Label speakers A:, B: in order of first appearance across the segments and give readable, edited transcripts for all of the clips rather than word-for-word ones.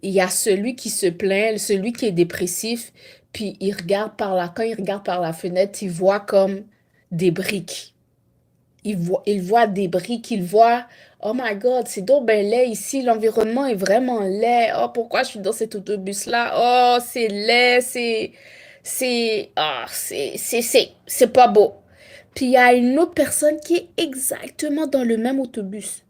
A: il y a celui qui se plaint, celui qui est dépressif, puis quand il regarde par la fenêtre, il voit comme des briques. Il voit des briques, il voit, oh my God, c'est donc ben laid ici, l'environnement est vraiment laid. Oh, pourquoi je suis dans cet autobus-là? Oh, c'est laid, c'est pas beau. Puis il y a une autre personne qui est exactement dans le même autobus,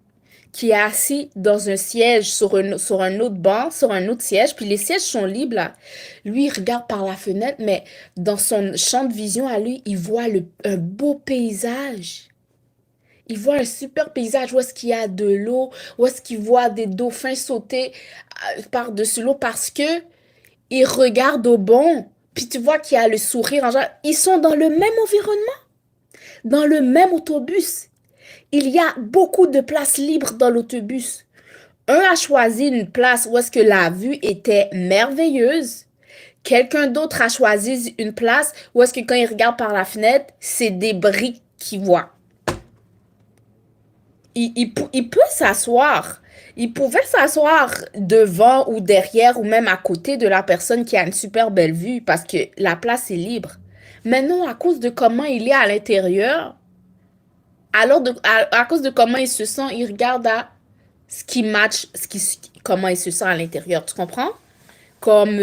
A: qui est assis dans un siège sur un autre banc, sur un autre siège, puis les sièges sont libres là. Lui, il regarde par la fenêtre, mais dans son champ de vision à lui, il voit un beau paysage. Il voit un super paysage où est-ce qu'il y a de l'eau, où est-ce qu'il voit des dauphins sauter par-dessus l'eau parce que il regarde au bon. Puis tu vois qu'il y a le sourire en genre, ils sont dans le même environnement, dans le même autobus. Il y a beaucoup de places libres dans l'autobus. Un a choisi une place où est-ce que la vue était merveilleuse. Quelqu'un d'autre a choisi une place où est-ce que quand il regarde par la fenêtre, c'est des briques qu'il voit. Il peut s'asseoir. Il pouvait s'asseoir devant ou derrière ou même à côté de la personne qui a une super belle vue parce que la place est libre. Mais non, à cause de comment il est à l'intérieur, à cause de comment il se sent, il regarde à ce qui match, comment il se sent à l'intérieur. Tu comprends? Comme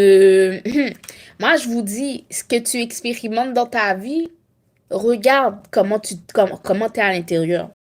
A: moi, je vous dis, ce que tu expérimentes dans ta vie, regarde comment t'es à l'intérieur.